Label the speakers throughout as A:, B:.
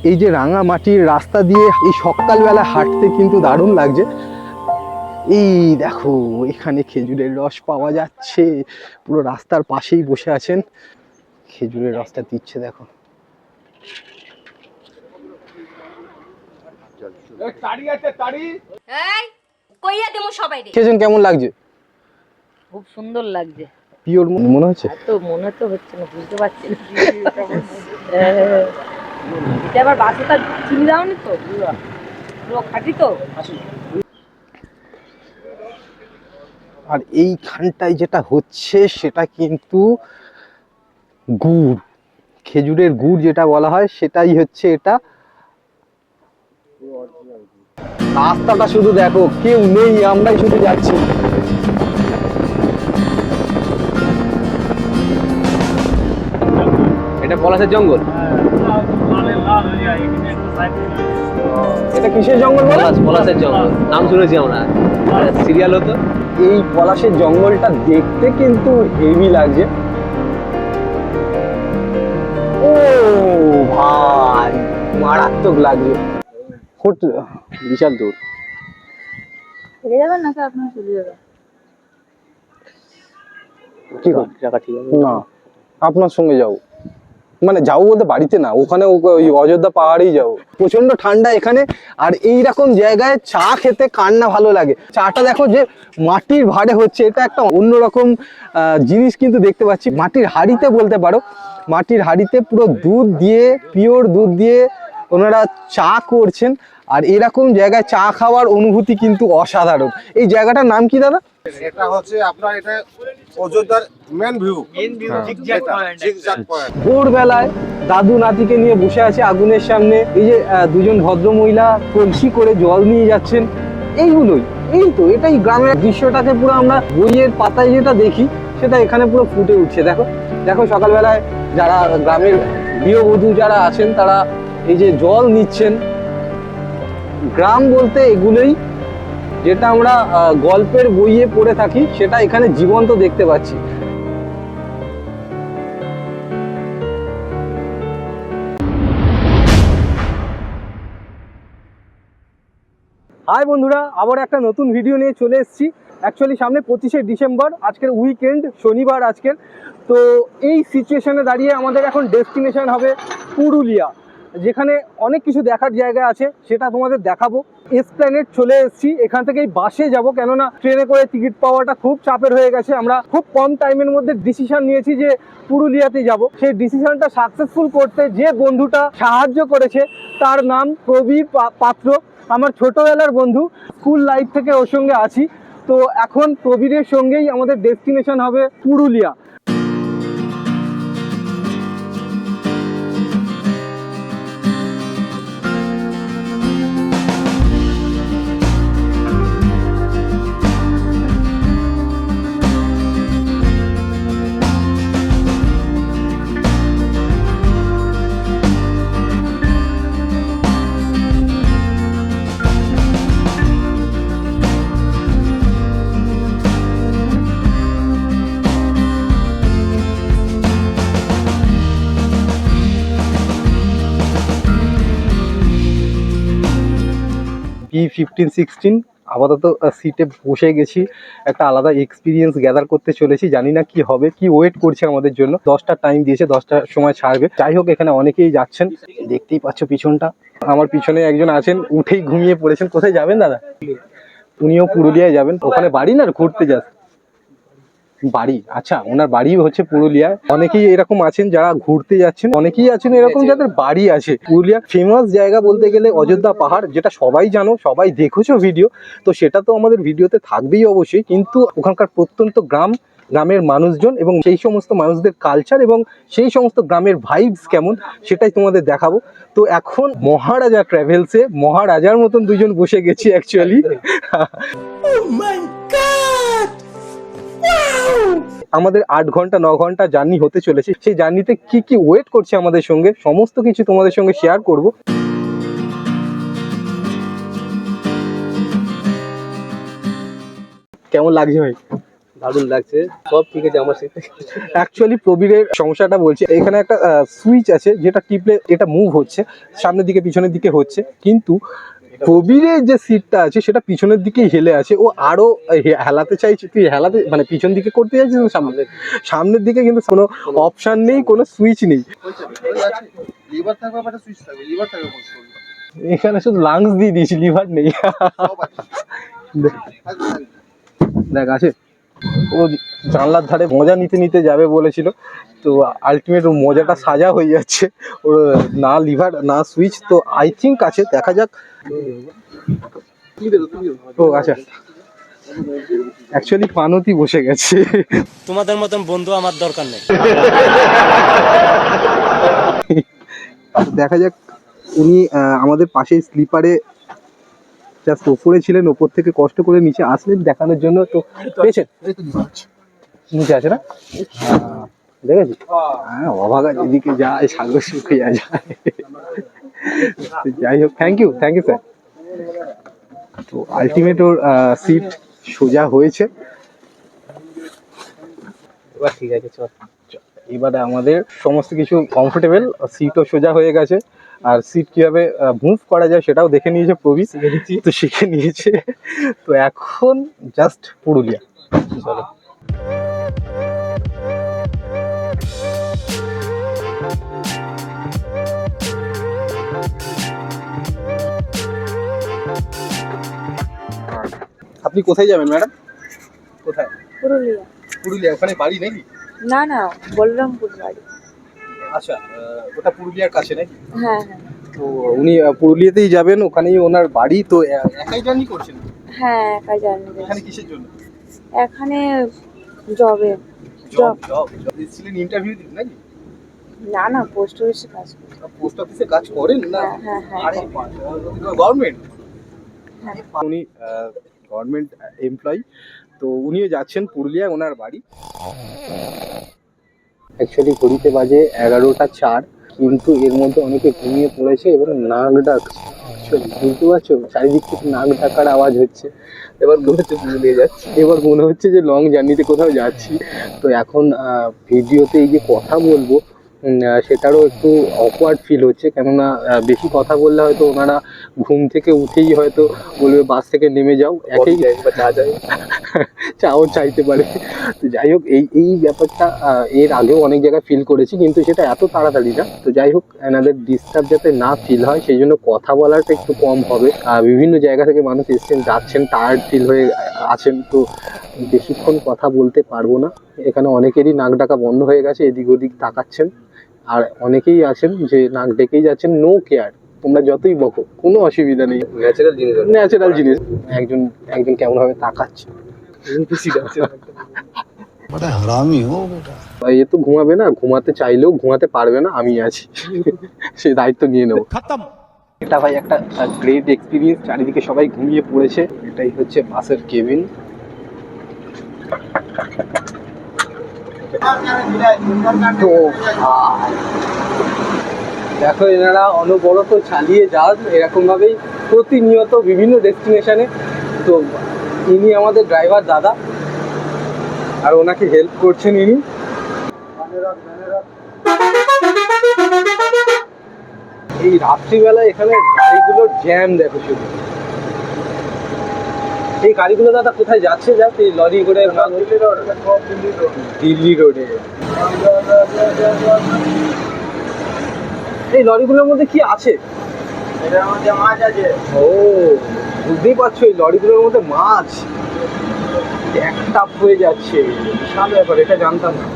A: এই যে রাঙা মাটির রাস্তা দিয়ে এই সকালবেলা হাঁটতে কিন্তু দারুণ লাগছে। এই দেখো এখানে খেজুরের রস পাওয়া যাচ্ছে, পুরো রাস্তার পাশেই বসে আছেন, খেজুরের রসটা দিচ্ছে দেখো। খেয়েছেন, কেমন লাগছে?
B: খুব সুন্দর লাগছে।
A: পিওর মনে হচ্ছে?
B: তো মনে তো হচ্ছে না, বুঝতে পারছি না। এটা আবার বাসটা চিনি দাওনি তো, পুরো খাঁটি তো।
A: আর এইখানটায় যেটা হচ্ছে সেটা কিন্তু গুড়, খেজুরের গুড় যেটা বলা হয় সেটাই হচ্ছে এটা। রাস্তাটা শুধু দেখো, কেউ নেই, আমরাই শুধু যাচ্ছি।
C: এটা পলাশের জঙ্গল।
A: এটা কিসের জঙ্গল?
C: পলাশের জঙ্গল নাম শুনেছি আমরা, সিরিয়াল হতো।
A: এই পলাশের জঙ্গলটা দেখতে কিন্তু হেভি লাগছে। ও ভাই মারাত্মক লাগছে, বিশাল দূর।
B: চলে যাবেন নাকি আপনার চলে যাবেন?
A: কি টাকা ঠিক আছে না, আপনার সঙ্গে যাও, মানে যাও বলতে বাড়িতে না, ওখানে ওই অযোধ্যা পাহাড়েই যাও। প্রচন্ড ঠান্ডা এখানে, আর এইরকম জায়গায় চা খেতে কার না ভালো লাগে। চাটা দেখো যে মাটির ভাড়ে হচ্ছে, এটা একটা অন্যরকম জিনিস কিন্তু দেখতে পাচ্ছি। মাটির হাঁড়িতে বলতে পারো, মাটির হাঁড়িতে পুরো দুধ দিয়ে, পিওর দুধ দিয়ে ওনারা চা করছেন। আর এরকম জায়গায় চা খাওয়ার অনুভূতি কিন্তু অসাধারণ। এই জায়গাটার নাম কি দাদা?
D: এটা হচ্ছে আপনার এটা অযোধ্যার মেন ভিউ জিগজ্যাগ পয়েন্ট।
A: ভোরবেলায় দাদু নাতিকে নিয়ে বসে আছে আগুনের সামনে। এই যে দুজন ভদ্র মহিলা কলসি করে জল নিয়ে যাচ্ছেন, এইগুলোই, এই তো এটাই গ্রামের দৃশ্যটাকে পুরো আমরা বইয়ের পাতায় যেটা দেখি সেটা এখানে পুরো ফুটে উঠছে। দেখো দেখো সকালবেলায় যারা গ্রামের গৃহবধূ যারা আছেন তারা এই যে জল নিচ্ছেন। গ্রাম বলতে এগুলোই, যেটা আমরা গল্পের বইয়ে পড়ে থাকি সেটা এখানে জীবন্ত দেখতে পাচ্ছি। হাই বন্ধুরা, আবার একটা নতুন ভিডিও নিয়ে চলে এসেছি। অ্যাকচুয়ালি সামনে 25শে ডিসেম্বর, আজকের উইকেন্ড, শনিবার আজকের। তো এই সিচুয়েশনে দাঁড়িয়ে আমাদের এখন ডেস্টিনেশন হবে পুরুলিয়া, যেখানে অনেক কিছু দেখার জায়গা আছে, সেটা তোমাদের দেখাবো। এসপ্ল্যানেড চলে এসেছি, এখান থেকেই বাসে যাব, কেননা ট্রেনে করে টিকিট পাওয়াটা খুব চাপের হয়ে গেছে। আমরা খুব কম টাইমের মধ্যে ডিসিশন নিয়েছি যে পুরুলিয়াতে যাব। সেই ডিসিশনটা সাকসেসফুল করতে যে বন্ধুটা সাহায্য করেছে তার নাম প্রবীর পাত্র, আমার ছোটবেলার বন্ধু, স্কুল লাইফ থেকে ওর সঙ্গে আছি। তো এখন প্রবীরের সঙ্গেই আমাদের ডেস্টিনেশন হবে পুরুলিয়া। B15-16 আপাতত সিটে বসে গেছি, একটা আলাদা এক্সপিরিয়েন্স গ্যাদার করতে চলেছি। জানি না কি হবে, কি ওয়েট করছে আমাদের জন্য। 10টার টাইম দিয়েছে, 10টার সময় ছাড়বে। যাই হোক, এখানে অনেকেই যাচ্ছেন, দেখতেই পাচ্ছ পিছনটা। আমার পিছনে একজন আছেন, উঠেই ঘুমিয়ে পড়েছেন। কোথায় যাবেন দাদা? উনিও পুরুলিয়ায় যাবেন। ওখানে বাড়ি না ঘুরতে যাস? বাড়ি, আচ্ছা, ওনার বাড়ি হচ্ছে পুরুলিয়ায়। অনেকেই এরকম আছেন যারা ঘুরতে যাচ্ছেন, অনেকেই আছেন এরকম যাদের বাড়ি আছে। পুরুলিয়ার ফেমাস জায়গা বলতে গেলে অযোধ্যা পাহাড়, যেটা সবাই জানো, সবাই দেখেছো ভিডিও, তো সেটা তো আমাদের ভিডিওতে থাকবেই অবশ্যই। কিন্তু ওখানকার প্রত্যন্ত গ্রামের মানুষজন এবং সেই সমস্ত মানুষদের কালচার এবং সেই সমস্ত গ্রামের ভাইবস কেমন, সেটাই তোমাদের দেখাবো। তো এখন মহারাজা ট্রাভেলসে মহারাজার মতন দুজন বসে গেছি অ্যাকচুয়ালি। আমাদের 8 ঘন্টা 9 ঘন্টা জার্নি হতে চলেছে। সেই জার্নিতে কি কি ওয়েট করছে আমাদের সঙ্গে, সমস্ত কিছু তোমাদের সঙ্গে শেয়ার করব। কেমন লাগছে ভাই?
C: দারুণ লাগছে, সব ঠিক আছে আমার সাথে।
A: অ্যাকচুয়ালি প্রবীরের সমস্যাটা বলছি, এখানে একটা সুইচ আছে যেটা টিপলে এটা মুভ হচ্ছে, সামনের দিকে পিছনের দিকে হচ্ছে, কিন্তু প্রবীরের যে সিটটা আছে সেটা পিছনের দিকেই হেলে আছে। ও আরো হেলাতে চাইছে, তুই হেলাতে মানে পিছন দিকে করতে চাইছিস না সামনের দিকে, কিন্তু কোনো অপশন নেই, কোনো সুইচ নেই।
D: লিভার থাকবে একটা সুইচ থাকবে, লিভার থাকবে কোন
A: এখানে শুধু লাংস দিয়ে দিয়েছি, লিভার নেই।
D: সব আছে থাকবে।
A: দেখ আছে, ও জানলার ধারে মজা নিতে নিতে যাবে বলেছিল, তো আলটিমেট ও মজাটা সাজা হয়ে যাচ্ছে। ওর না লিভার না সুইচ, তো আই থিঙ্ক আছে, দেখা যাক। ও আচ্ছা, অ্যাকচুয়ালি পানতি বসে গেছে।
E: তোমাদের মতন বন্ধু আমার দরকার নেই।
A: দেখা যাক, উনি আমাদের পাশেই স্লিপারে জাস্ট ওপরে ছিলেন, ওপর থেকে কষ্ট করে নিচে আসলেন দেখানোর জন্য। তো পেয়েছেন নিচে আছে না, দেখেছি হ্যাঁ, অভাগা যেদিকে যায় সাগর শুকিয়ে যায়। যাই হোক, থ্যাংক ইউ স্যার। তো আলটিমেট ওর সিট সোজা হয়েছে।
C: এবার ঠিক আছে, চল।
A: এবারে আমাদের সমস্ত কিছু কমফোর্টেবল, সিটও সোজা হয়ে গেছে, আর সিট কিভাবে মুভ করা যায় সেটাও দেখে নিয়েছে প্রবীর, তো শিখে নিয়েছে। তো এখন জাস্ট পুরুলিয়া, চলো। আপনি কোথায় যাবেন ম্যাডাম? কোথায়?
B: পুরুলিয়া।
A: পুরুলিয়া, ওখানে বাড়ি নাকি?
B: না না, বলরামপুর বাড়ি।
A: আচ্ছা, ওটা পুরুলিয়ার কাছে নাকি?
B: হ্যাঁ হ্যাঁ
A: তো উনি পুরুলিয়াতেই যাবেন, ওখানেই ওনার বাড়ি। তো একাই জার্নি করছেন?
B: হ্যাঁ, একা জানি।
A: এখানে কিসের জন্য?
B: এখানে জবে।
A: জব দিচ্ছিলেন, ইন্টারভিউ দিন নাকি?
B: না না, পোস্ট অফিসে কাজ করি।
A: পোস্ট অফিসে কাজ করেন না?
B: হ্যাঁ হ্যাঁ
A: আরে গভর্নমেন্ট,
B: হ্যাঁ।
A: উনি গভর্নমেন্ট এমপ্লয়ি। তো উনিও যাচ্ছেন পুরুলিয়া, ওনার বাড়ি। অ্যাকচুয়ালি ঘড়িতে বাজে 11টা 4, কিন্তু এর মধ্যে অনেকে ঘুমিয়ে পড়েছে এবং নাক ডাকছে। অ্যাকচুয়ালি বুঝতে পারছো, চারিদিক থেকে নাক ডাকার আওয়াজ হচ্ছে। এবার মনে হচ্ছে পুরুলিয়া যাচ্ছি, এবার মনে হচ্ছে যে লং জার্নিতে কোথাও যাচ্ছি। তো এখন ভিডিওতে এই যে কথা বলবো, সেটারও একটু অকওয়ার্ড ফিল হচ্ছে, কেননা বেশি কথা বললে হয়তো ওনারা ঘুম থেকে উঠেই হয়তো বলবে বাস থেকে নেমে যাও, একেই চাও চাইতে পারে। তো যাই হোক, এই ব্যাপারটা এর আগেও অনেক জায়গায় ফিল করেছি, কিন্তু সেটা এত তাড়াতাড়ি না। তো যাই হোক, এনাদের ডিস্টার্ব যাতে না ফিল হয় সেই জন্য কথা বলাটা একটু কম হবে। বিভিন্ন জায়গা থেকে মানুষ এসছেন, যাচ্ছেন, টায়ার্ড ফিল হয়ে আছেন, তো বেশিক্ষণ কথা বলতে পারবো না। এখানে অনেকেরই নাক ডাকা বন্ধ হয়ে গেছে, এদিক ওদিক তাকাচ্ছেন, আর অনেকেই আছেন যে নাক ডেকেই যাচ্ছেন। নো কেয়ার, তোমরা যতই বকো কোনো অসুবিধা নেই, ন্যাচারাল জিনিস। একজন কেমন ভাবে তাকাচ্ছে, এ তো ঘুমাবে না, ঘুমাতে চাইলেও ঘুমাতে পারবে না, আমি আছি, সেই দায়িত্ব নিয়ে নেবো। এটা ভাই একটা গ্রেট এক্সপিরিয়েন্স, চারিদিকে সবাই ঘুমিয়ে পড়েছে। এটাই হচ্ছে বাসের কেবিন। তো দেখো, এনারা অনবরত চালিয়ে যান এরকম ভাবেই প্রতিনিয়ত বিভিন্ন ডেস্টিনেশনে। তো ইনি আমাদের ড্রাইভার দাদা, আর ওনাকে হেল্প করছেন ইনি। এই রাত্রিবেলা এখানে গাড়িগুলোর জ্যাম দেখো শুধু। এই গাড়িগুলো দাদা কোথায় যাচ্ছে? যাচ্ছে এই লরি করে দিল্লি রোডে। এই লরিগুলোর মধ্যে কি আছে?
D: এটার মধ্যে মাছ আছে।
A: ও, বুঝতেই পারছো, এই লরিগুলোর মধ্যে মাছ একটা হয়ে যাচ্ছে, বিশাল ব্যাপার, এটা জানতাম না।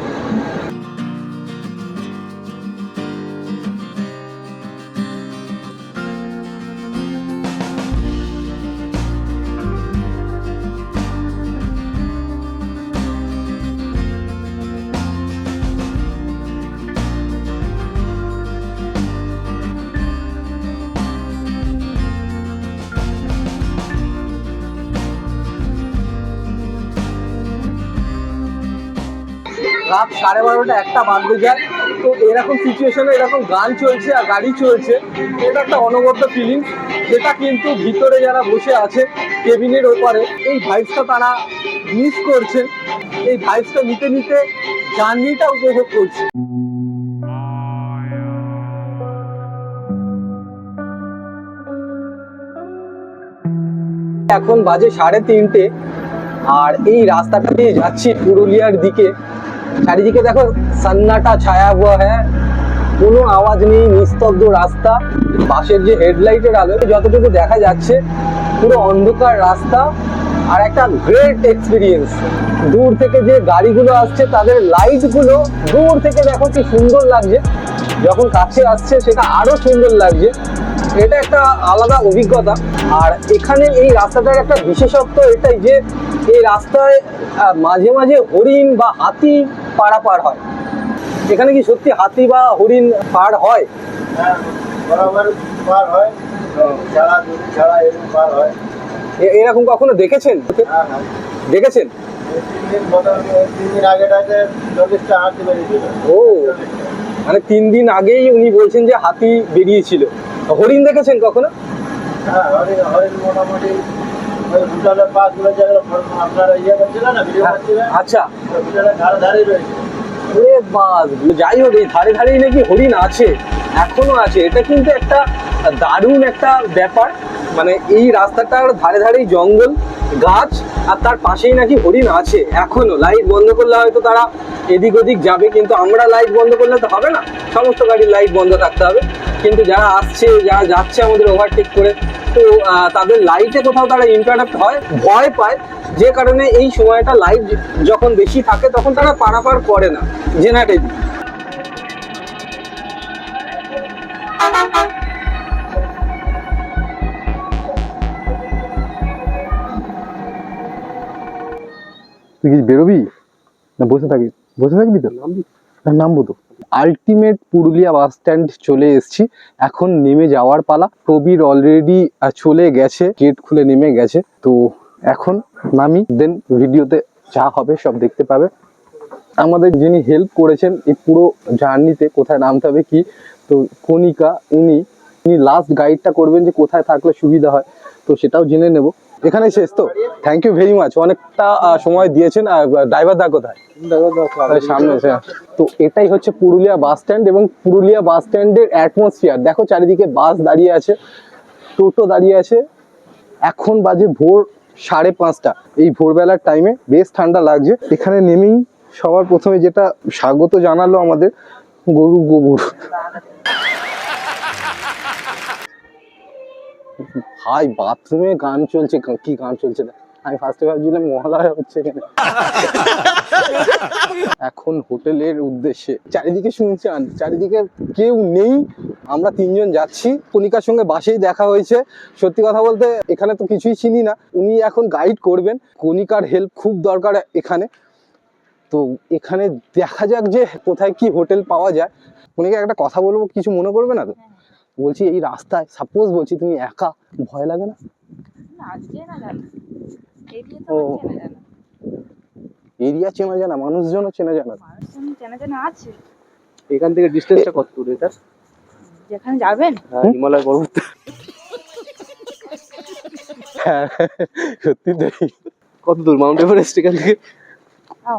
A: রাত 12:30 একটা বাজতে যায়। তো এরকম সিচুয়েশনে এরকম গান চলছে আর গাড়ি চলছে, এটা একটা অনবদ্য ফিলিং, যেটা কিন্তু ভিতরে যারা বসে আছে কেবিনের ওপারে এই ভাইবসটা তারা মিস করছে। এই ভাইবসটা নিতে নিতে জার্নিটা উপভোগ করছে। এখন বাজে 3:30 আর এই রাস্তাটা দিয়ে যাচ্ছি পুরুলিয়ার দিকে। চারিদিকে দেখো সন্নাটা ছায়া হুয়া হ্যাঁ, কোনো আওয়াজ নেই, নিস্তব্ধ রাস্তা। বাসের যে হেডলাইটের আলো যতটুকু দেখা যাচ্ছে, পুরো অন্ধকার রাস্তা আর একটা গ্রেট এক্সপিরিয়েন্স। দূর থেকে যে গাড়িগুলো আসছে তাদের লাইটগুলো দূর থেকে দেখো কি সুন্দর লাগছে, যখন কাছে আসছে সেটা আরো সুন্দর লাগছে। এটা একটা আলাদা অভিজ্ঞতা। আর এখানে এই রাস্তাটার একটা বিশেষত্ব এটাই যে এই রাস্তায় মাঝে মাঝে হরিণ বা হাতি পারাপার হয়। এখানে কি সত্যি হাতি বা হরিণ পার হয়?
D: হ্যাঁ, বরাবর পার হয়, ছাড়া এরকম পার হয়।
A: এরকম কখনো দেখেছেন?
D: হ্যাঁ হ্যাঁ,
A: দেখেছেন?
D: 3 দিন আগেটাতে 40টা হাতি বেরিয়েছিল।
A: ও, মানে 3 দিন আগেই উনি বলছেন যে হাতি বেরিয়েছিল। হরিণ দেখেছেন কখনো?
D: হ্যাঁ, হরিণ মোটামুটি ওই ভুটানের পাঁচগুলো যেগুলো আপনারা ইয়ে করছিলেন না, ভিডিও করছিলেন,
A: আচ্ছা,
D: ভুটানের ধারে রয়েছে।
A: ওরে বাস, যাই হোক এই ধারে ধারেই নাকি হরিণ আছে, এখনো আছে। এটা কিন্তু একটা দারুণ একটা ব্যাপার। মানে এই রাস্তাটার ধারে ধারেই জঙ্গল, গাছ, আর তার পাশেই নাকি হরিণ আছে এখনো। লাইট বন্ধ করলে হয়তো তারা এদিক ওদিক যাবে, কিন্তু আমরা লাইট বন্ধ করলে তো হবে না, সমস্ত গাড়ির লাইট বন্ধ থাকতে হবে। কিন্তু যারা আসছে, যারা যাচ্ছে আমাদের ওভারটেক করে, তো তাদের লাইটে কোথাও তারা ইন্টারাপ্ট হয়, ভয় পায়, যে কারণে এই সময়টা লাইট যখন বেশি থাকে তখন তারা পারাপার করে না জেনারেটলি। তুই কি বেরোবি না বসে থাকবি? বসে থাকবি তো? নামবো তো। আলটিমেট পুরুলিয়া বাস স্ট্যান্ড চলে এসেছি, এখন নেমে যাওয়ার পালা। প্রবীর অলরেডি চলে গেছে, গেট খুলে নেমে গেছে। তো এখন নামি, দেন ভিডিওতে যা হবে সব দেখতে পাবে। আমাদের যিনি হেল্প করেছেন এই পুরো জার্নিতে, কোথায় নামতে হবে কি, তো কণিকা, ইনি লাস্ট গাইডটা করবেন যে কোথায় থাকলে সুবিধা হয়, তো সেটাও জেনে নেব। এখানে শেষ তো? থ্যাংক ইউ ভেরি মাচ, অনেকটা সময় দিয়েছেন। আর ড্রাইভার দা কোথায়? সামনে এসে। তো এটাই হচ্ছে পুরুলিয়া বাস স্ট্যান্ড, এবং পুরুলিয়া বাস স্ট্যান্ডের অ্যাটমসফিয়ার দেখো, চারিদিকে বাস দাঁড়িয়ে আছে, টোটো দাঁড়িয়ে আছে। এখন বাজে ভোর 5:30। এই ভোরবেলার টাইমে বেশ ঠান্ডা লাগছে। এখানে নেমেই সবার প্রথমে যেটা স্বাগত জানালো আমাদের, গরু গোবর। ভাই বাথরুমে গান চলছে, কি গান চলছে না, আমি ফার্স্টে ভাবছিলাম মহালয়া হচ্ছে এখানে। এখন হোটেলের উদ্দেশ্যে, চারিদিকে শুনছেন, চারিদিকে কেউ নেই, আমরা 3 জন যাচ্ছি। কণিকার সঙ্গে বাসেই দেখা হয়েছে। সত্যি কথা বলতে এখানে তো কিছুই চিনি না, উনি এখন গাইড করবেন। কণিকার হেল্প খুব দরকার এখানে। তো এখানে দেখা যাক যে কোথায় কি হোটেল পাওয়া যায়। কণিকা একটা কথা বলবো, কিছু মনে করবে না তো? বলছি এই রাস্তায় সাপোজ বলছি তুমি একা, ভয় লাগে না? ও, এরিয়া চেনা জানা, মানুষজনও চেনা জানা,
B: চেনা জানা আছে।
C: এখান থেকে ডিস্টেন্সটা কত দূর এটা?
B: যেখানে যাবেন
C: হিমালয় পর্বত।
A: হ্যাঁ সত্যি তাই।
C: কত দূর মাউন্ট এভারেস্ট এখান থেকে?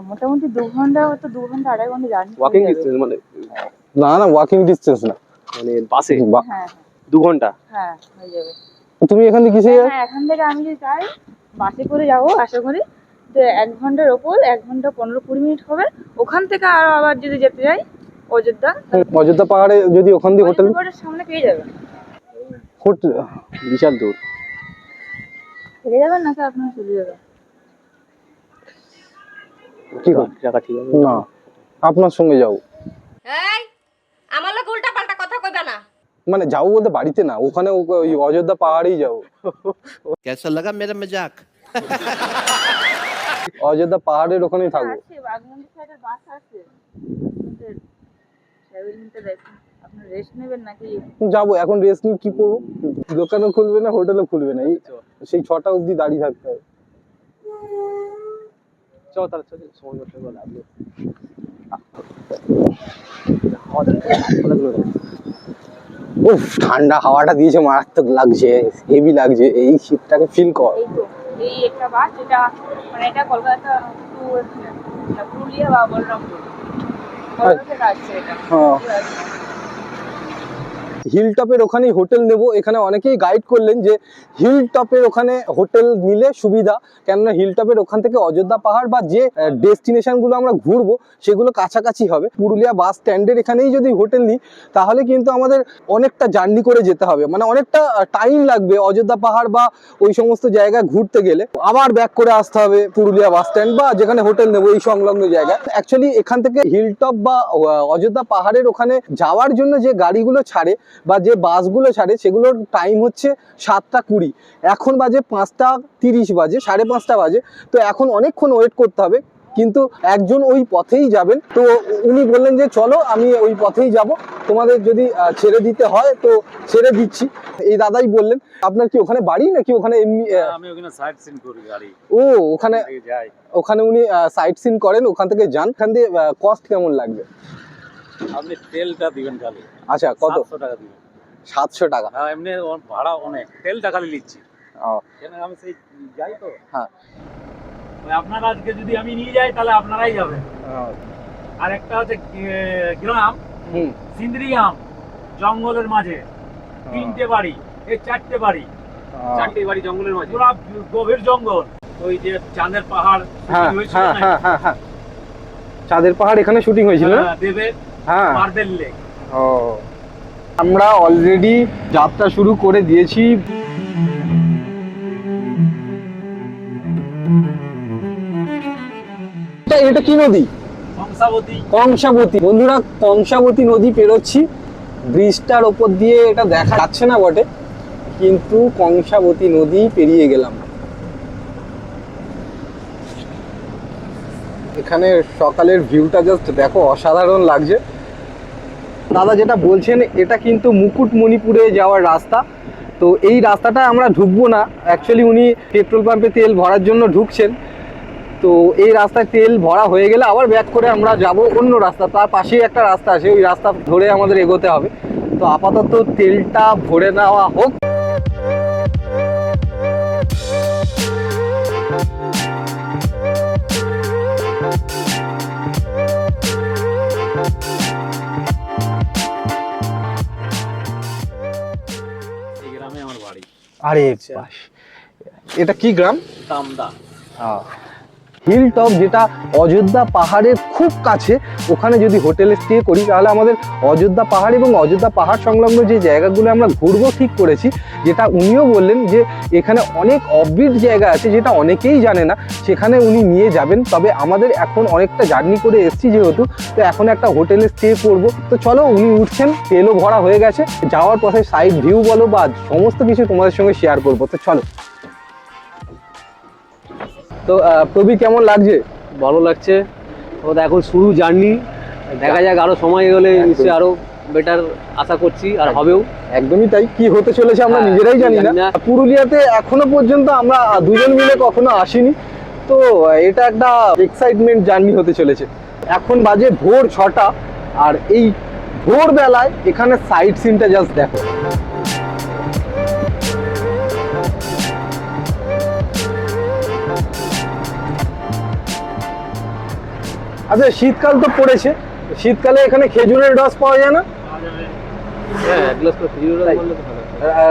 B: মোটামুটি 2 ঘন্টা, হয়তো 2 ঘন্টা 2.5 ঘন্টা জার্নি।
C: ওয়াকিং ডিস্টেন্স মানে?
A: না না, ওয়াকিং ডিস্টেন্স না,
C: মানে বাসে
B: হ্যাঁ
C: 2 ঘন্টা?
B: হ্যাঁ হয়ে যাবে।
A: তুমি এখান থেকে কিসে?
B: হ্যাঁ, এখান থেকে আমি যদি যাই বাসে করে যাবো আশা করি, তো 1 ঘন্টার ওপর, 1 ঘন্টা 15-20 মিনিট হবে। ওখান থেকে আবার যদি যেতে যাই অযোধ্যা,
A: অযোধ্যা পাহাড়ে যদি ওখান দিয়ে হোটেল,
B: অযোধ্যা সামনে পেয়ে যাবেন।
A: হোটেল
C: বিশাল দূর।
B: থেকে যাবেন নাকি আপনার চলে যাবেন?
A: কি করে?
C: টাকা ঠিক আছে
A: না, আপনার সঙ্গে যাও।
F: এই আমার লোক উল্টা পাল্টা কথা কইবা না।
A: মানে যাও বলতে বাড়িতে না, ওখানে ওই অযোধ্যা পাহাড়েই যাও।
E: कैसा लगा मेरा मजाक?
A: অযোধ্যা পাহাড়ের ওখানেই থাকবো।
B: আছে বাগমুন্ডি সাইডের বাস আছে, ট্রাভেলিংটা দেখুন। আপনি রেস্ট নেবেন নাকি?
A: যাবো, এখন রেস্ট নিয়ে কি করবো? দোকানও খুলবে না, হোটেলও খুলবে না, এই সেই 6টা অবধি দাঁড়িয়ে থাকতে হবে।
C: চল তাহলে, চল সময় করতে হবে।
A: উফ, ঠান্ডা হাওয়াটা দিয়েছে, মারাত্মক লাগছে, হেভি লাগছে। এই শীতটাকে ফিল কর।
B: এই তো এই একটা বাস, এটা মানে এটা কলকাতা টু পুরুলিয়া বা বলরামপুর, কলকাতা থেকে আসছে এটা।
A: হ্যাঁ। হিলটপের ওখানেই হোটেল নেব। এখানে অনেকেই গাইড করলেন যে হিলটপের ওখানে হোটেল নিলে সুবিধা, কেননা হিলটপের ওখান থেকে অযোধ্যা পাহাড় বা যে ডেস্টিনেশনগুলো আমরা ঘুরবো সেগুলো কাছাকাছি হবে। পুরুলিয়া বাস স্ট্যান্ডের এখানেই যদি হোটেল নিই তাহলে কিন্তু আমাদের অনেকটা জার্নি করে যেতে হবে, মানে অনেকটা টাইম লাগবে অযোধ্যা পাহাড় বা ওই সমস্ত জায়গায় ঘুরতে গেলে। আবার ব্যাক করে আসতে হবে পুরুলিয়া বাস স্ট্যান্ড বা যেখানে হোটেল নেবো এই সংলগ্ন জায়গায়। অ্যাকচুয়ালি এখান থেকে হিলটপ বা অযোধ্যা পাহাড়ের ওখানে যাওয়ার জন্য যে গাড়িগুলো ছাড়ে বা যে বাসগুলো ছাড়ে সেগুলোর টাইম হচ্ছে 7:20। এখন বাজে 5:30 বাজে, 5:30 বাজে। তো এখন অনেকক্ষণ ওয়েট করতে হবে, কিন্তু একজন ওই পথেই যাবেন। তো উনি বললেন যে চলো আমি ওই পথেই যাব, তোমাদের যদি ছেড়ে দিতে হয় তো ছেড়ে দিচ্ছি। এই দাদাই বললেন। আপনার কি ওখানে বাড়ি নাকি ওখানে এমনি?
G: আমি ওখানে সাইট সিন করি গাড়ি।
A: ও, ওখানে
G: যাই,
A: ওখানে উনি সাইট সিন করেন, ওখান থেকে যান। ওখান দিয়ে কস্ট কেমন লাগবে?
G: আপনি তেলটা দিবেন খালি।
A: আচ্ছা, কত?
G: 700 টাকা দিবেন।
A: 700 টাকা?
G: হ্যাঁ, এমনি ভাড়া অনেক, তেলটা খালি নিচ্ছি।
A: ও,
G: কেন আমি সেই যাই তো।
A: হ্যাঁ।
G: ওই আপনারা আজকে যদি আমি নিয়ে যাই তাহলে আপনারাই যাবেন। আর একটা হচ্ছে গ্রাম সিন্দ্রিয়াম, জঙ্গলের মাঝে 3টে বাড়ি, এই 4টে বাড়ি,
C: 4টে বাড়ি জঙ্গলের মাঝে,
G: পুরো গভীর জঙ্গল। ওই যে চাঁদের পাহাড়
A: হ্যাঁ
G: হয়েছিল
A: হ্যাঁ
G: না?
A: হ্যাঁ হ্যাঁ হ্যাঁ, চাঁদের পাহাড় এখানে শুটিং হয়েছিল না?
G: হ্যাঁ, দেবের
A: হ্যাঁ।
G: Marble lake.
A: ও, আমরা অলরেডি যাত্রা শুরু করে দিয়েছি। এটা কি নদী?
G: কংসাবতী।
A: কংসাবতী। বন্ধুরা, কংসাবতী নদী পেরোচ্ছি। ব্রিজটার ওপর দিয়ে এটা দেখা যাচ্ছে না বটে, কিন্তু কংসাবতী নদী পেরিয়ে গেলাম। এখানে সকালের ভিউটা জাস্ট দেখো, অসাধারণ লাগছে। দাদা যেটা বলছেন এটা কিন্তু মুকুটমণিপুরে যাওয়ার রাস্তা। তো এই রাস্তাটা আমরা ঢুকবো না, অ্যাকচুয়ালি উনি পেট্রোল পাম্পে তেল ভরার জন্য ঢুকছেন। তো এই রাস্তায় তেল ভরা হয়ে গেলে আবার ব্যাক করে আমরা যাব অন্য রাস্তা, তার পাশেই একটা রাস্তা আছে, ওই রাস্তা ধরে আমাদের এগোতে হবে। তো আপাতত তেলটা ভরে নেওয়া হোক।
G: এই গ্রামে আমার বাড়ি।
A: আরে বাস, এটা কি গ্রাম?
G: তামদা।
A: হিল টপ, যেটা অযোধ্যা পাহাড়ের খুব কাছে। ওখানে যদি হোটেলে স্টে করি তাহলে আমাদের অযোধ্যা পাহাড় এবং অযোধ্যা পাহাড় সংলগ্ন যে জায়গাগুলো আমরা ঘুরবো ঠিক করেছি, যেটা উনিও বললেন যে এখানে অনেক অফবিট জায়গা আছে যেটা অনেকেই জানে না, সেখানে উনি নিয়ে যাবেন। তবে আমাদের এখন অনেকটা জার্নি করে এসেছি যেহেতু, তো এখন একটা হোটেলে স্টে করব। তো চলো, উনি উঠছেন, তেলও ভরা হয়ে গেছে। যাওয়ার পথে সাইড ভিউ বলো বা সমস্ত কিছু তোমাদের সঙ্গে শেয়ার করবো। তো চলো। তো প্রবীর, কেমন লাগছে?
C: ভালো লাগছে। ও তো এখন শুরু জার্নি, দেখা যাক আরো সময় গেলে নিশ্চয়ই আরো বেটার আশা করছি, আর হবেও।
A: একদমই তাই। কি হতে চলেছে আমরা
C: হ্যাঁ,
A: নিজেরাই জানি
C: জানি
A: না।
C: না।
A: পুরুলিয়াতে এখনো পর্যন্ত আমরা দুজন মিলে কখনো আসিনি, তো এটা একটা এক্সাইটমেন্ট জার্নি হতে চলেছে। এখন বাজে ভোর 6টা, আর এই ভোর বেলায় এখানে সাইট সিনটা জাস্ট দেখো। আচ্ছা, শীতকাল তো পড়েছে, শীতকালে এখানে খেজুরের রস পাওয়া যায় না?
C: হ্যাঁ, এক গ্লাস করে খেজুরের রস বললে তো ভালো।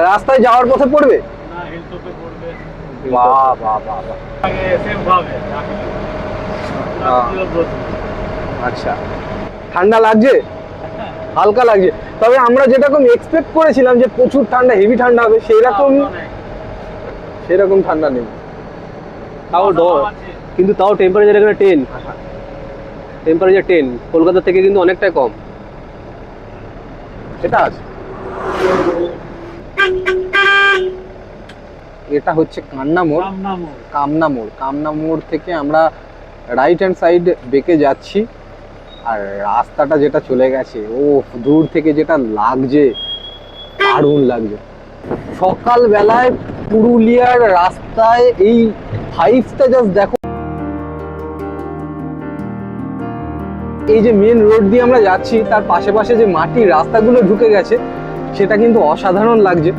A: রাস্তায় যাওয়ার পথে পড়বে?
G: না, হিলটপে পড়বে।
A: বাহ বাহ বাহ বাহ।
G: আগে সেম ভাবে
A: আচ্ছা, ঠান্ডা লাগছে? হালকা লাগছে। তবে আমরা যেরকম এক্সপেক্ট করেছিলাম যে প্রচুর ঠান্ডা, হেভি ঠান্ডা হবে, সেরকম ঠান্ডা নেই।
C: তাও কিন্তু তাও টেম্পারেচার এখানে 10, টেম্পারেচার 10, কলকাতা থেকে কিন্তু অনেকটাই কম।
A: সেটা আছে। এটা হচ্ছে কান্না মোড়। কামনা মোড় থেকে আমরা রাইট হ্যান্ড সাইড বেঁকে যাচ্ছি। আর রাস্তাটা যেটা চলে গেছে, ও দূর থেকে যেটা লাগছে, দারুণ লাগছে। সকাল বেলায় পুরুলিয়ার রাস্তায় এই ভাইবসটা জাস্ট দেখো। এই যে মেন রোড দিয়ে আমরা যাচ্ছি তার পাশে পাশে যে মাটির রাস্তাগুলো ঢুকে গেছে সেটা কিন্তু অসাধারণ লাগছে।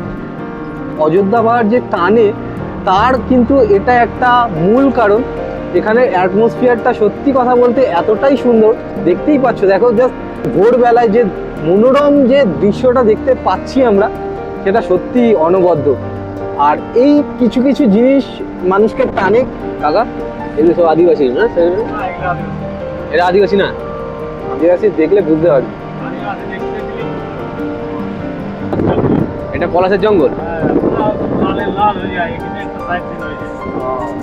A: অযোধ্যা পাহাড় যে টানে তার কিন্তু এটা একটা মূল কারণ। এখানে অ্যাটমসফিয়ারটা সত্যি কথা বলতে এতটাই সুন্দর, দেখতেই পাচ্ছ। দেখো জাস্ট ভোরবেলায় যে মনোরম যে দৃশ্যটা দেখতে পাচ্ছি আমরা, সেটা সত্যি অনবদ্য। আর এই কিছু কিছু জিনিস মানুষকে টানে।
C: কাকা এগুলো সব আদিবাসী না? এরা আদিবাসী না?
A: আদিবাসী দেখলে বুঝতে পারবি।
C: এটা পলাশের জঙ্গল।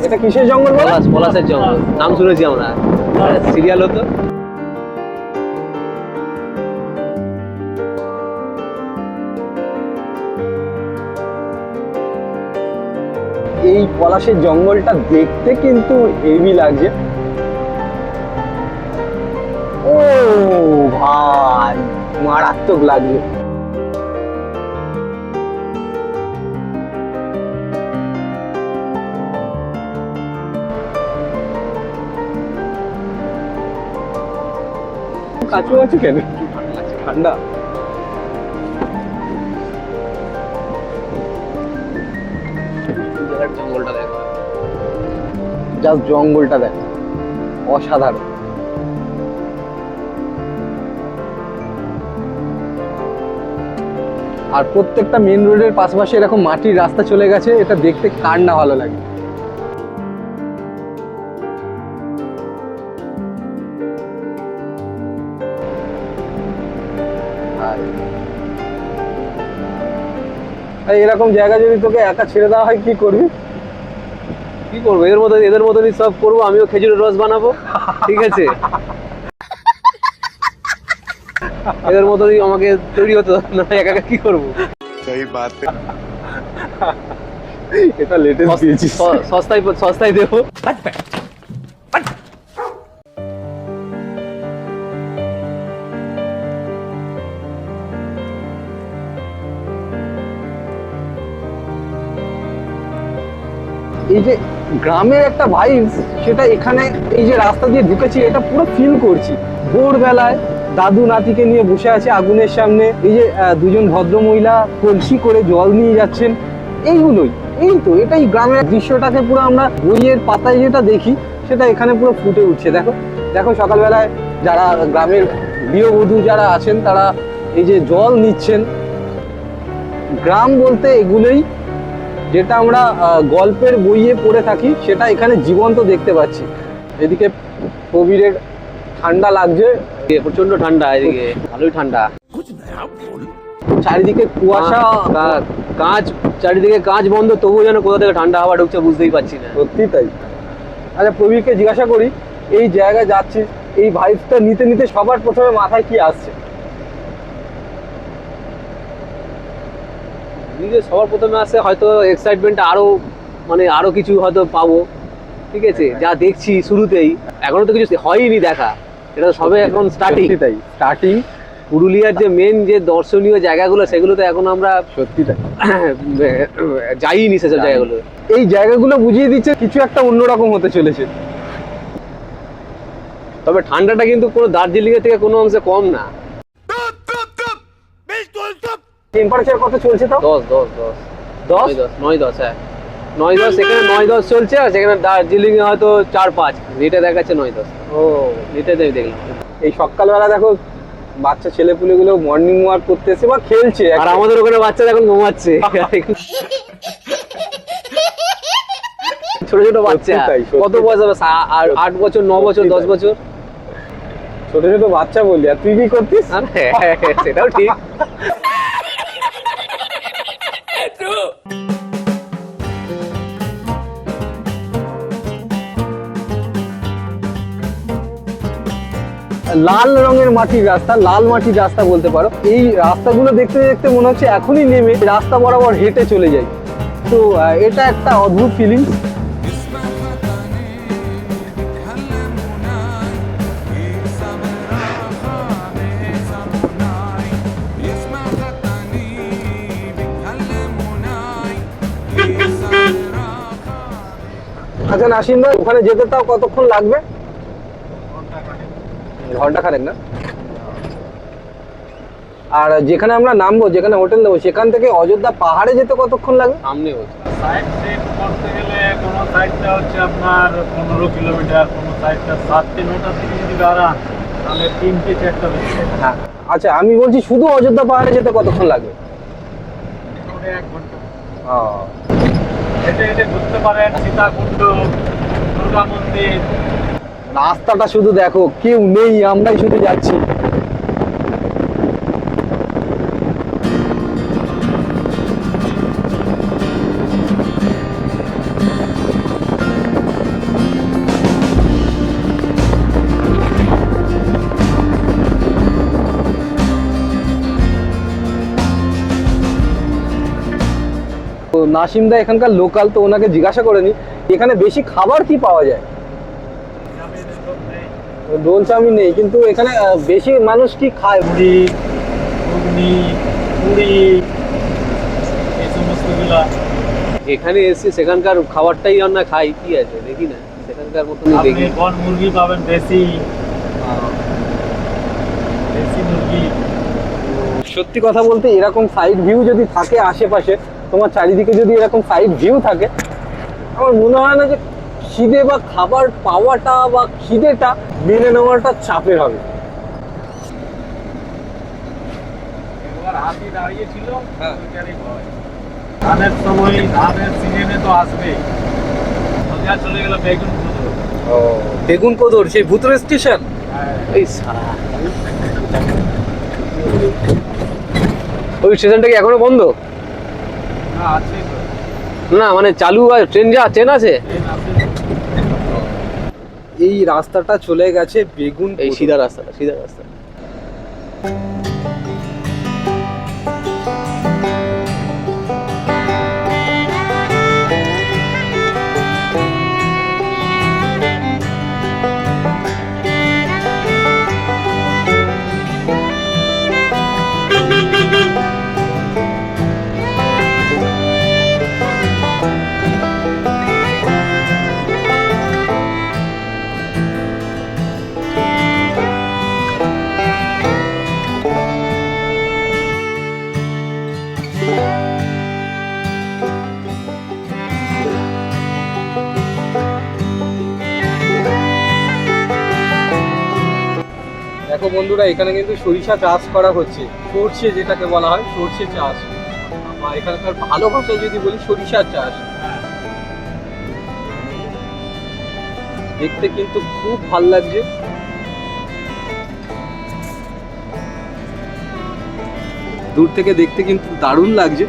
A: এটা কিসের জঙ্গল বলো?
C: পলাশের জঙ্গল নাম শুনেছি আমরা, সিরিয়াল হতো।
A: এই পলাশের জঙ্গলটা দেখতে কিন্তু হেভি লাগছে। ও ভাই মারাত্মক লাগছে। কাচু আছে কেন? ঠান্ডা।
C: জঙ্গলটা দেখো,
A: জাস্ট জঙ্গলটা দেখ, অসাধারণ। আর প্রত্যেকটা মেন রোডের পাশাপাশি এরকম মাটির রাস্তা চলে গেছে, এটা দেখতে কার না ভালো লাগে। আর এরকম জায়গা যদি তোকে একা ছেড়ে দেওয়া হয় কি করবি?
C: কি করবো, এদের মতনই সব করবো। আমিও খেজুরের রস বানাবো, ঠিক আছে? এদের মতনই আমাকে তৈরি হতো না, একা একা কি করবো?
A: এটা লেটেস্ট দিয়েছিস।
C: সস্তায় দেবো।
A: এই যে গ্রামের একটা ভাইবস, সেটা এখানে এই যে রাস্তা দিয়ে ঢুকেছি এটা পুরো ফিল করছি। ভোরবেলায় দাদু নাতিকে নিয়ে বসে আছে আগুনের সামনে, এই যে দুজন ভদ্রমহিলা কলসি করে জল নিয়ে যাচ্ছেন, এইগুলোই। এই তো এটাই গ্রামের দৃশ্যটাকে পুরো আমরা বইয়ের পাতায় যেটা দেখি সেটা এখানে পুরো ফুটে উঠছে। দেখো দেখো সকালবেলায় যারা গ্রামের গৃহবধূ যারা আছেন তারা এই যে জল নিচ্ছেন। গ্রাম বলতে এগুলোই, যেটা আমরা গল্পের বইয়ে পড়ে থাকি সেটা এখানে জীবন্ত দেখতে পাচ্ছি। এদিকে প্রবীরের ঠান্ডা লাগছে,
C: প্রচন্ড ঠান্ডা, এদিকে ভালোই ঠান্ডা।
A: চারিদিকে কুয়াশা,
C: কাঁচ, চারিদিকে কাঁচ বন্ধ, তবুও যেন কোথা থেকে ঠান্ডা হাওয়া ঢুকছে বুঝতেই পারছি না।
A: সত্যি তাই। আচ্ছা প্রবীরকে জিজ্ঞাসা করি, এই জায়গায় যাচ্ছিস, এই ভাইবসটা নিতে নিতে সবার প্রথমে মাথায় কি আসছে?
C: নিজে সবার প্রথমে আসে হয়তো এক্সাইটমেন্ট, আরো কিছু হয়তো পাবো, ঠিক আছে? যা দেখছি শুরুতেই, এখনো তো কিছু হয়নি দেখা, এটা তো সবে এখন
A: স্টার্টিং।
C: পুরুলিয়ার যে মেন যে দর্শনীয় জায়গাগুলো সেগুলো তো এখন আমরা
A: সত্যি তাই
C: যাইনি সেসব জায়গাগুলো।
A: এই জায়গাগুলো বুঝিয়ে দিচ্ছে কিছু একটা অন্যরকম হতে চলেছে।
C: তবে ঠান্ডাটা কিন্তু কোনো দার্জিলিং এর থেকে কোনো অংশে কম না।
A: টেম্পারেচার কত চলছে তো?
C: 9-10 হ্যাঁ, 9-10 এখানে 9-10 চলছে, আর সেখানে দার্জিলিং এ হয়তো 4-5, নেটে দেখাচ্ছে 9-10।
A: ও
C: নেটে দেখলাম।
A: এই সকালবেলা দেখো বাচ্চা ছেলেপুলেগুলো মর্নিং ওয়াক করতে এসে বা খেলছে,
C: আর আমাদের ওখানে বাচ্চারা এখন ঘুমাচ্ছে। ছোট ছোট বাচ্চা, কত বয়স হবে? 8 বছর, 9 বছর, 10 বছর,
A: ছোট ছোট বাচ্চা বললি। আর তুই কি করতিস?
C: সেটাও ঠিক।
A: লাল রঙের মাটির রাস্তা, লাল মাটির রাস্তা বলতে পারো। এই রাস্তাগুলো দেখতে দেখতে মনে হচ্ছে এখনই নেমে রাস্তা বরাবর হেঁটে চলে যাই। তো এটা একটা অদ্ভুত ফিলিংস। আচ্ছা নাসিম ভাই, ওখানে যেতে তাও কতক্ষণ লাগবে? ঘন্টা খানেক না? আর যেখানে আমরা নামবো, যেখানে হোটেল নেবো, সেখান থেকে অযোধ্যা পাহাড়ে যেতে কতক্ষণ লাগে?
C: সামনে হচ্ছে
G: সাইড সিন করতে গেলে কোনো সাইডটা হচ্ছে আপনার 15 কিলোমিটার, কোনো সাইডটা 7-9টা থেকে যদি দাঁড়ান তাহলে 3-4টা বেশি।
A: হ্যাঁ, আচ্ছা আমি বলছি শুধু অযোধ্যা পাহাড়ে যেতে কতক্ষণ লাগবে?
G: মোটামুটি 1 ঘন্টা।
A: ও,
G: হেঁটে হেঁটে ঘুরতে পারেন, সীতাকুণ্ড, দুর্গা মন্দির।
A: রাস্তাটা শুধু দেখো, কেউ নেই, আমরাই শুধু যাচ্ছি। তো নাসিম দা এখানকার লোকাল, তো ওনাকে জিজ্ঞাসা করে নি এখানে বেশি খাবার কি পাওয়া যায়। রোল চাউমিন নেই, কিন্তু এখানে বেশি মানুষ কি খায়?
G: মুড়ি, ঘুগনি, পুরি, এই সমস্তগুলা।
C: এখানে এসে সেখানকার খাবারটাই আমরা খাই, কি আছে দেখি না, সেখানকার মতনই
G: আপনি
C: দেখি।
G: বন মুরগি পাবেন, দেশি মুরগি।
A: সত্যি কথা বলতে এরকম সাইড ভিউ যদি থাকে আশেপাশে, তোমার চারিদিকে যদি এরকম সাইড ভিউ থাকে, আমার মনে হয় না যে খিদে বা খাবার পাওয়াটা বা খিদেটা মেনে নেওয়াটা চাপের হবে।
G: একবার হাতি দাঁড়িয়েছিল,
A: হ্যাঁ।
G: ওইটারই ভয়। ধানের সময়, ধানের সিজনে তো আসবেই। সোজা চলে গেল বেগুন পুজো।
A: বেগুন কোদর, সেই ভুতুরে স্টেশন।
C: এই সারা ওই স্টেশনটা কি এখনো বন্ধ?
G: না, আছে তো।
C: না মানে চালু, আর ট্রেন ট্রেন আছে।
G: ট্রেন আছে।
A: এই রাস্তাটা চলে গেছে বেগুন
C: এই
A: কোদর।
C: সিধা রাস্তাটা, সিধা রাস্তা।
A: দেখো বন্ধুরা, এখানে কিন্তু সরিষা চাষ করা হচ্ছে, সর্ষে যেটাকে বলা হয়, সর্ষে চাষ, বা এখানকার ভালো ভাষায় যদি বলি সরিষার চাষ। দেখতে কিন্তু খুব ভাল লাগছে। দূর থেকে দেখতে কিন্তু দারুণ লাগছে।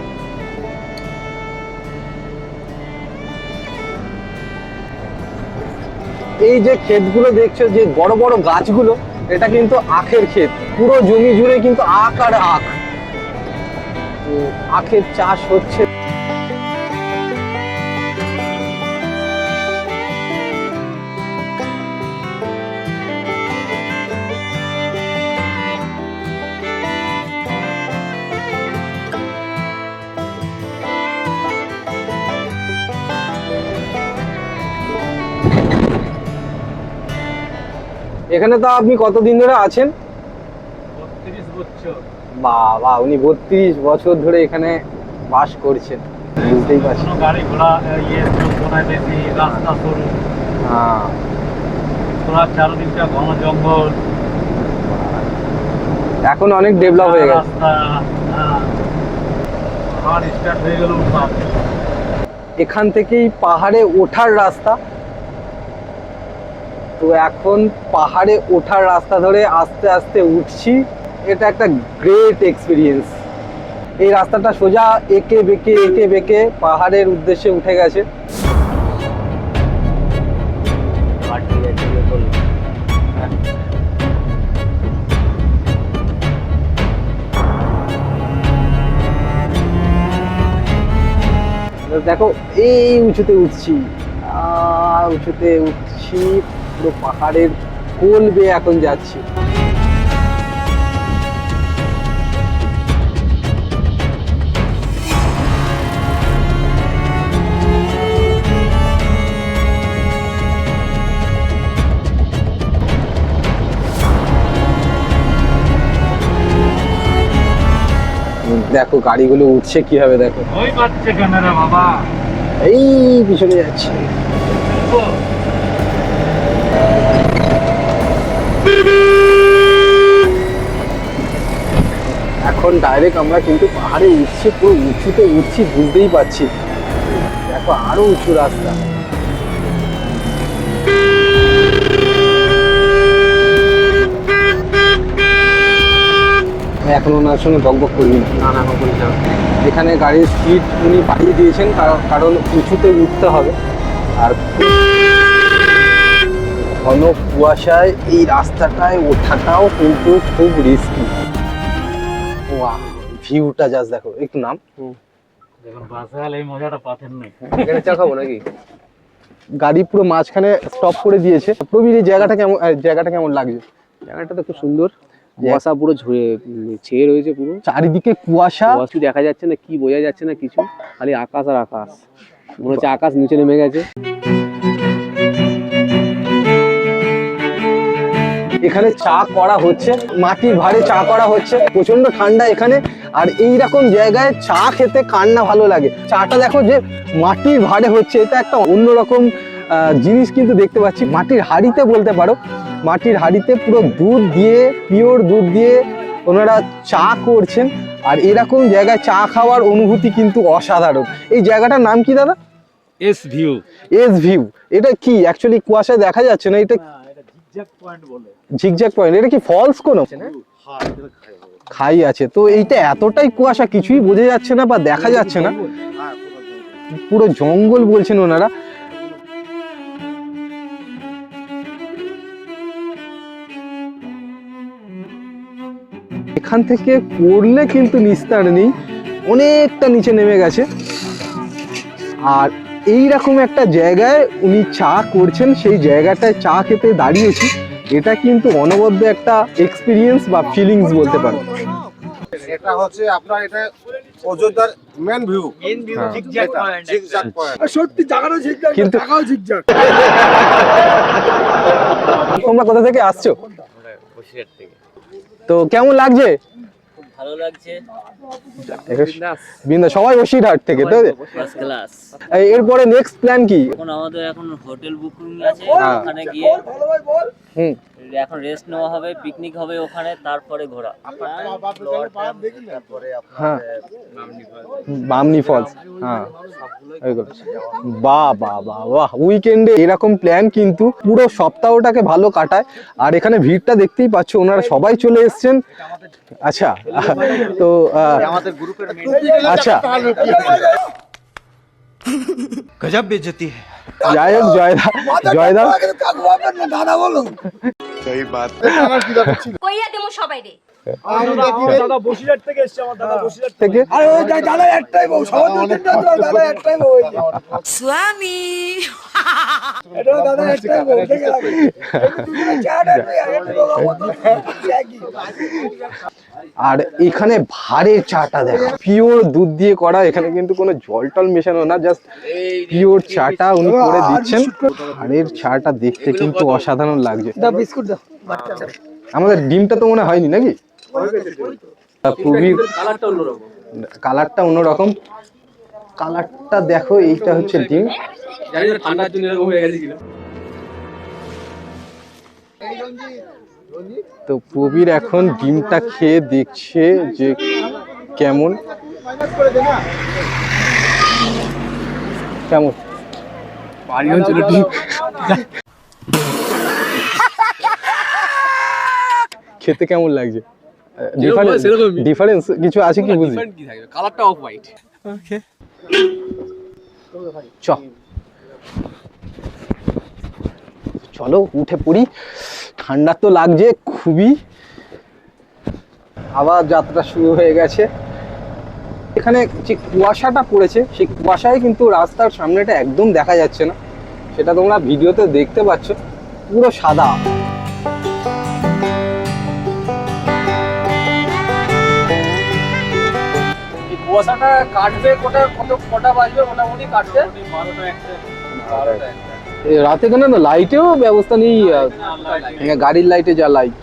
A: এই যে ক্ষেতগুলো দেখছো, যে বড় বড় গাছগুলো, এটা কিন্তু আখের ক্ষেত। পুরো জমি জুড়ে কিন্তু আখ আর আখ। তো আখের চাষ হচ্ছে। এখানে তো আপনি কতদিন ধরে আছেন?
G: 32 বছর।
A: বাবা, উনি 32 বছর ধরে এখানে বাস করছেন, বুঝতেই পারছি।
G: কোনো গাড়ি ঘোড়া লোকজনের বেশি, রাস্তা সরু,
A: হ্যাঁ,
G: ঘোড়ার চারদিকটা ঘন জঙ্গল।
A: এখন অনেক ডেভেলপ হয়ে গেছে।
G: রাস্তা, পাহাড় স্টার্ট হয়ে গেল উঠলাম।
A: এখান থেকেই পাহাড়ে ওঠার রাস্তা। তো এখন পাহাড়ে ওঠার রাস্তা ধরে আস্তে আস্তে উঠছি। এটা একটা গ্রেট এক্সপিরিয়েন্স। এই রাস্তাটা সোজা এঁকে বেঁকে পাহাড়ের উদ্দেশ্যে উঠে গেছে। দেখো এই উঁচুতে উঠছি, উঁচুতে উঠছি, পুরো পাহাড়ের কোল বেয়ে এখন যাচ্ছি। দেখো গাড়িগুলো উঠছে কিভাবে, দেখো
G: ওই পাচ্ছে ক্যামেরা বাবা।
A: এই পিছনে যাচ্ছে। এখন ডাইরেক্ট আমরা কিন্তু পাহাড়ে উঠছি, পুরো উঁচুতে উঠছি, বুঝতেই পারছি। দেখো আরো উঁচু রাস্তা। এখন ওনার সঙ্গে বকবক করবি না, না বলি না। এখানে গাড়ির স্পিড উনি বাড়িয়ে দিয়েছেন, কারণ উঁচুতে উঠতে হবে। আর ঘন কুয়াশায় এই রাস্তাটায় ওঠাটাও কিন্তু খুব রিস্কি। ভিউটা জাস্ট দেখো, একটু নাম।
G: যখন বাসে এই মজাটা পাতেন না।
C: এখানে চা খাবো নাকি?
A: গাড়ি পুরো মাঝখানে স্টপ করে দিয়েছে। প্রবীর এই জায়গাটা কেমন লাগছে?
C: জায়গাটা তো খুব সুন্দর, কুয়াশা পুরো ছেয়ে রয়েছে, পুরো
A: চারিদিকে কুয়াশা,
C: কিছু দেখা যাচ্ছে না, কি বোঝা যাচ্ছে না কিছু, খালি আকাশ আর আকাশ। মনে হচ্ছে আকাশ নিচে নেমে গেছে।
A: এখানে চা করা হচ্ছে, মাটির ভাঁড়ে চা করা হচ্ছে, প্রচন্ড ঠান্ডা এখানে। আর এইরকম জায়গায় চা খেতে কার না ভালো লাগে। চাটা দেখো যে মাটির ভাঁড়ে হচ্ছে, এটা একটা অন্যরকম জিনিস কিন্তু দেখতে পাচ্ছি। মাটির হাঁড়িতে বলতে পারো, মাটির হাঁড়িতে পুরো দুধ দিয়ে, পিওর দুধ দিয়ে ওনারা চা করছেন। আর এরকম জায়গায় চা খাওয়ার অনুভূতি কিন্তু অসাধারণ। এই জায়গাটার নাম কি দাদা?
G: S view.
A: S view. এটা কি অ্যাকচুয়ালি কুয়াশায় দেখা যাচ্ছে না, এটা
G: জিগজ্যাগ পয়েন্ট বলে।
A: Zigzag point. এটা কি ফলস কোনো? খাই আছে তো। এইটা এতটাই কুয়াশা, কিছুই বোঝা যাচ্ছে না বা দেখা যাচ্ছে না, পুরো জঙ্গল বলছেন ওনারা। এখান থেকে পড়লে কিন্তু নিস্তার নেই, অনেকটা নিচে নেমে গেছে। আর এইরকম একটা জায়গায় উনি চা করছেন, সেই জায়গাটায় চা খেতে দাঁড়িয়েছি। এটা কিন্তু অনবদ্য একটা এক্সপিরিয়েন্স বা ফিলিংস বলতে পারো।
H: এটা হচ্ছে আপনার, এটা অযোধ্যার main view.
G: Zigzag point.
H: Zigzag point.
D: সত্যি জায়গাটা ঝিকঝাক,
A: কিন্তু
D: টাকাও ঝিকঝাক।
A: তোমরা কোথা থেকে আসছো? তো কেমন লাগছে?
I: ভালো লাগছে।
A: বিন্দা সবাই বসিরহাট থেকে তো?
I: First class.
A: এরপরে নেক্সট প্ল্যান কি?
I: এখন হোটেল বুকিং আছে,
A: হ্যাঁ।
I: ওখানে গিয়ে
A: হুম,
I: এখন রেস্ট নেওয়া হবে, পিকনিক হবে ওখানে, তারপরে ঘোরা।
A: হ্যাঁ, বামনি ফলস। হ্যাঁ, বাহ বাহ বাহ বাহ। উইকেন্ডে এরকম প্ল্যান কিন্তু পুরো সপ্তাহটাকে ভালো কাটায়। আর এখানে ভিড়টা দেখতেই পাচ্ছ, ওনারা সবাই চলে এসছেন। আচ্ছা, তো
H: আমাদের গ্রুপের মেন।
A: আচ্ছা,
E: गजब बेइज्जती है।
A: যাই হোক, জয়দা
D: দাদা বলো
F: কইয়া দেমু সবাই রে।
G: দাদা বসিরহাট থেকে এসেছে, আমার দাদা বসিরহাট
A: থেকে।
D: আরে ওই দাদা একটাই বউ, সবার দুটো দাদা একটাই বউ।
F: স্বামী
D: এটা দাদা একটাই বউ, দেখে লাগে দুজনে চাটা একই।
A: আর এখানে ভাঁড়ের চাটা দেখো, পিওর দুধ দিয়ে করা। এখানে কিন্তু কোনো জল টল মেশানো না, জাস্ট পিওর চাটা উনি করে দিচ্ছেন। ভাঁড়ের চাটা দেখতে কিন্তু অসাধারণ লাগছে।
D: বিস্কুট দাও।
A: আমাদের ডিমটা তো মনে হয়নি নাকি? খুবই কালারটা অন্যরকম। কালারটা দেখো, এইটা হচ্ছে ডিম।
C: ঠান্ডার জন্য এরকম হয়ে গেছে।
A: তো প্রবীর এখন ডিমটা খেয়ে দেখছে যে কেমন কেমন। খেতে কেমন লাগছে? ডিফারেন্স কিছু আছে কি বুঝি?
C: কালারটা অফ হোয়াইট।
A: চলো উঠে পড়ি, ঠান্ডা তো লাগছে খুবই। আবার যাত্রা শুরু হয়ে গেছে। এখানে যে কুয়াশাটা পড়েছে, সেই কুয়াশায় কিন্তু রাস্তার সামনেটা একদম দেখা যাচ্ছে না, সেটা তোমরা ভিডিওতে দেখতে পাচ্ছ, পুরো সাদা।
C: কুয়াশাটা কাটবে কটা বাজবে মোটামুটি কাটবে?
A: রাতে কেন না লাইটেও ব্যবস্থা নেই, গাড়ির লাইটে যা লাইট।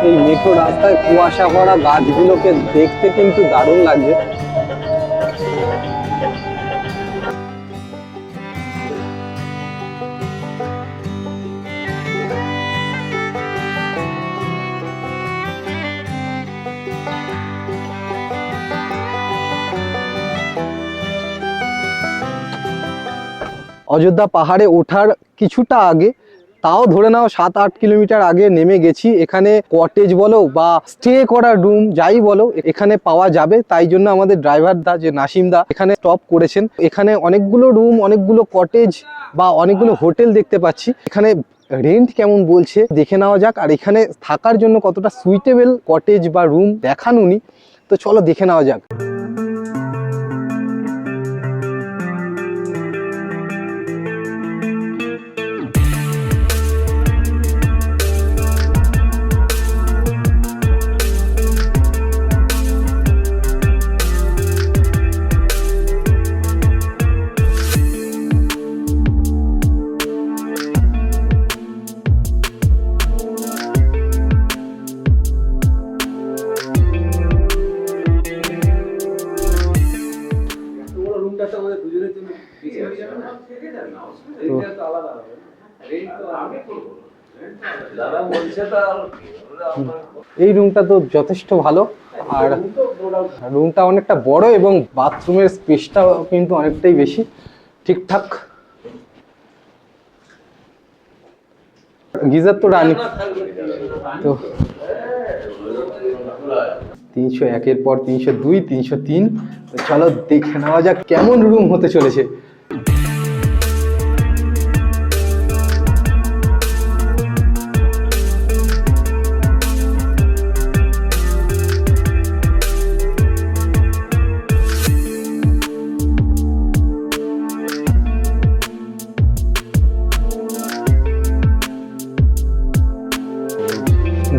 A: এই মেঠো রাস্তায় কুয়াশা ভরা গাছগুলোকে দেখতে কিন্তু দারুণ লাগছে। অযোধ্যা পাহাড়ে ওঠার কিছুটা আগে, তাও ধরে নাও 7-8 কিলোমিটার আগে নেমে গেছি। এখানে কটেজ বলো বা স্টে করার রুম যাই বলো এখানে পাওয়া যাবে, তাই জন্য আমাদের ড্রাইভার দা যে নাসিম দা এখানে স্টপ করেছেন। এখানে অনেকগুলো রুম, অনেকগুলো কটেজ বা অনেকগুলো হোটেল দেখতে পাচ্ছি। এখানে রেন্ট কেমন বলছে দেখে নেওয়া যাক, আর এখানে থাকার জন্য কতটা সুইটেবল কটেজ বা রুম দেখান উনি, তো চলো দেখে নেওয়া যাক। এই রুমটা তো যথেষ্ট ভালো, আর রুমটা অনেকটা বড় এবং বাথরুমের স্পেসটাও কিন্তু অনেকটাই বেশি, ঠিকঠাক। গিজার তো রানি, তো 301-এর পর 302, 303, তো চলো দেখে নেওয়া যাক কেমন রুম হতে চলেছে।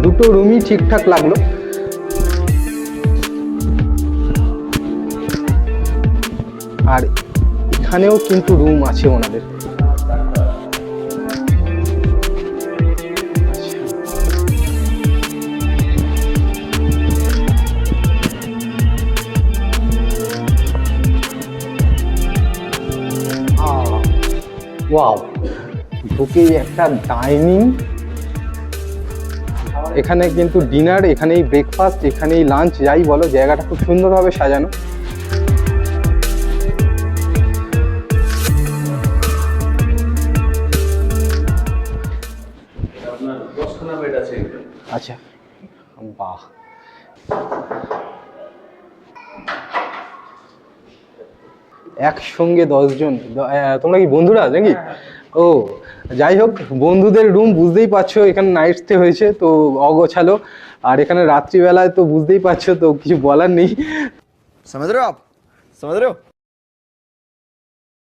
A: দুটো রুমই ঠিকঠাক লাগলো, আর এখানেও কিন্তু রুম আছে ওনাদের। ওয়াও, ঢুকেই একটা ডাইনিং, এখানে কিন্তু ডিনার, এখানেই ব্রেকফাস্ট, এখানেই লাঞ্চ, যাই বলো জায়গাটা খুব সুন্দরভাবে সাজানো। আচ্ছা, বাহ, একসঙ্গে 10 জন। তোমরা কি বন্ধুরা নাকি? ও যাই হোক, বন্ধুদের রুম বুঝতেই পারছো, এখানে নাইট স্টে হয়েছে তো অগোছালো, আর এখানে রাত্রিবেলায় তো বুঝতেই পারছো, তো কিছু বলার নেই।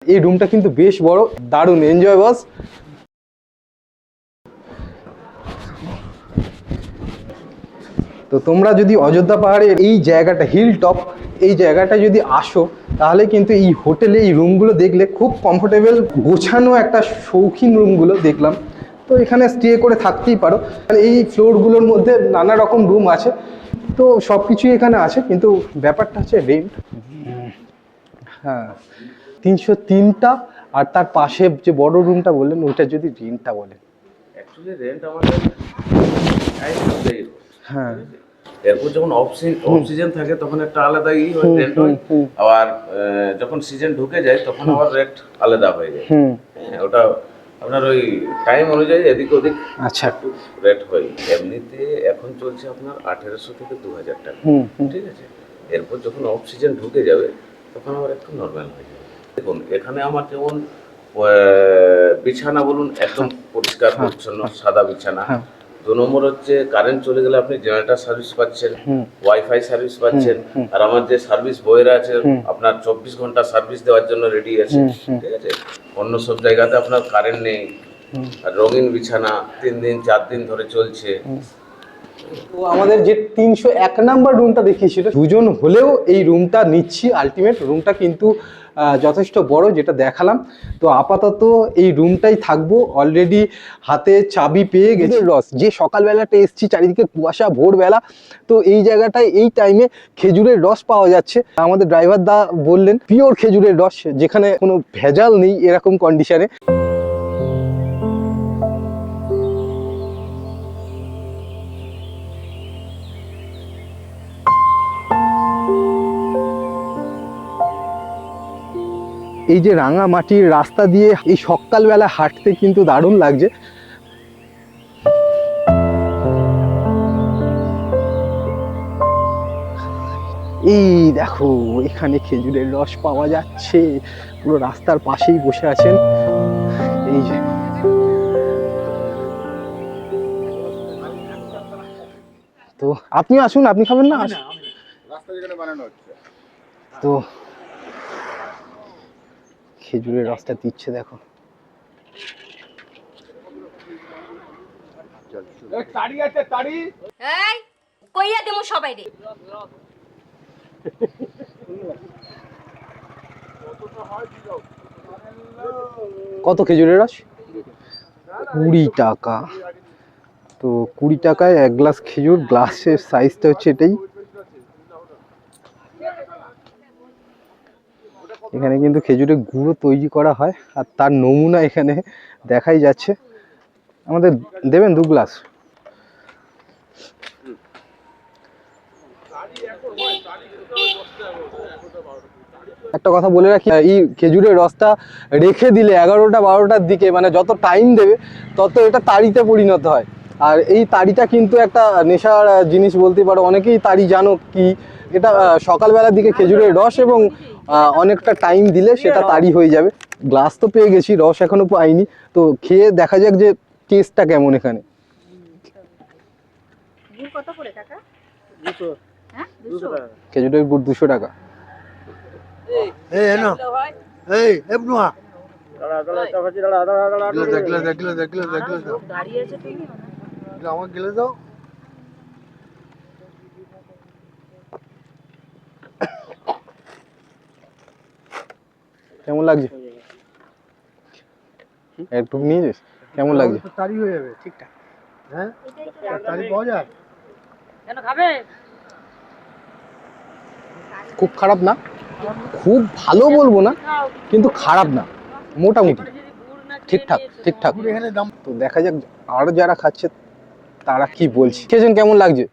A: এই রুমটা কিন্তু বেশ বড়, দারুণ এনজয় বস। তো তোমরা যদি অযোধ্যা পাহাড়ের এই জায়গাটা, হিল টপ, এই জায়গাটা যদি আসো, তাহলে কিন্তু এই হোটেলে এই রুমগুলো দেখলে খুব কমফোর্টেবল, গোছানো একটা শৌখিন রুমগুলো দেখলাম, তো এখানে স্টে করে থাকতেই পারো। এই ফ্লোরগুলোর মধ্যে নানা রকম রুম আছে, তো সব কিছুই এখানে আছে, কিন্তু ব্যাপারটা হচ্ছে রেন্ট। হ্যাঁ, 303টা, আর তার পাশে যে বড় রুমটা বললেন ওইটা যদি রেন্টটা বলেন।
J: অ্যাকচুয়ালি রেন্ট আমাদের
A: হ্যাঁ,
J: এরপর যখন অফ সিজন থাকে তখন একটা আলাদাই রেন্ট হয়, আবার যখন সিজন ঢুকে যায় তখন আবার রেট আলাদা হয়ে যায়। ওটা আপনার ওই টাইম অনুযায়ী এদিক ওদিক
A: আচ্ছা
J: রেট হয়। এমনিতে এখন চলছে আপনার 1800 থেকে 2000 টাকা, ঠিক আছে। এরপর যখন অফ সিজন ঢুকে যাবে তখন আবার একটু নর্মাল হয়ে যাবে। দেখুন এখানে আমার যেমন বিছানা বলুন একদম পরিষ্কার পরিচ্ছন্ন সাদা বিছানা। 2 নম্বর হচ্ছে কারেন্ট চলে গেলে আপনি জেনারেটর সার্ভিস পাচ্ছেন, ওয়াইফাই সার্ভিস পাচ্ছেন, আর আমার যে সার্ভিস বয়েরা আছে আপনার 24 ঘন্টা সার্ভিস দেওয়ার জন্য রেডি আছে, ঠিক আছে। অন্য সব জায়গাতে আপনার কারেন্ট নেই, আর রঙিন বিছানা 3 দিন 4 দিন ধরে চলছে।
A: তো আমাদের যে 301 নাম্বার রুমটা দেখিয়েছিল, 2 জন হলেও এই রুমটা নিচ্ছি। আলটিমেট রুমটা কিন্তু যথেষ্ট বড়, যেটা দেখালাম। তো আপাতত এই রুমটাই থাকবো। অলরেডি হাতে চাবি পেয়ে গেছি। রস যে সকালবেলাটা এসছি, চারিদিকে কুয়াশা ভোরবেলা, তো এই জায়গাটায় এই টাইমে খেজুরের রস পাওয়া যাচ্ছে। আমাদের ড্রাইভার দা বললেন পিওর খেজুরের রস, যেখানে কোনো ভেজাল নেই এরকম কন্ডিশনে। এই যে রাঙা মাটির রাস্তা দিয়ে এই সকালবেলা হাঁটতে কিন্তু দারুণ লাগছে। এই দেখো এখানে খেজুরের রস পাওয়া যাচ্ছে, পুরো রাস্তার পাশেই বসে আছেন। এই যে তো আপনি আসুন, আপনি খাবেন না?
H: রাস্তা যেখানে বানানো হচ্ছে।
A: তো খেজুরের রসটা দিচ্ছে দেখো।
H: তাড়ি আছে তাড়ি।
F: এই কইয়া দেমু সবাই রে।
A: কত খেজুরের রস? 20 টাকা। তো 20 টাকায় 1 গ্লাস খেজুর। গ্লাসের সাইজটা হচ্ছে এটাই। এখানে কিন্তু খেজুরের গুঁড়ো তৈরি করা হয়, আর তার নমুনা এখানে দেখাই যাচ্ছে। আমাদের দেবেন 2 গ্লাস? একটা কথা বলে রাখি, এই খেজুরের রসটা রেখে দিলে 11টা 12টার দিকে, মানে যত টাইম দেবে তত এটা তাড়িতে পরিণত হয়। আর এই তাড়িটা কিন্তু একটা নেশার জিনিস বলতে পারো। অনেকেই তাড়ি জানো কি, এটা সকালবেলার দিকে খেজুরের রস এবং অনেকটা টাইম দিলে সেটা তাড়ি হয়ে যাবে। গ্লাস তো পেয়ে গেছি, রস এখনো পাইনি। তো খেয়ে দেখা যাক যে টেস্টটা কেমন এখানে।
B: কত করে কাকা?
D: 200।
B: হ্যাঁ
D: 200 টাকা।
A: খেজুরের গুড় 200 টাকা।
D: এই এনো এই এবনুয়া
H: দেখলে
B: দাঁড়িয়ে আছে তুমি
H: আমাকে গেলে দাও।
A: কেমন লাগছে? একটু নিয়ে যাস, কেমন লাগছে?
D: তাড়ি হয়ে যাবে ঠিকঠাক। হ্যাঁ তাড়ি পাওয়া যায়।
B: কেন খাবে?
A: খুব খারাপ না, খুব ভালো বলবো না, কিন্তু খারাপ না, মোটামুটি ঠিকঠাক ঠিকঠাক।
D: এখানে দাম
A: তো দেখা যাক আরো যারা খাচ্ছে তারা কি বলছে। খেয়েছেন, কেমন লাগছে?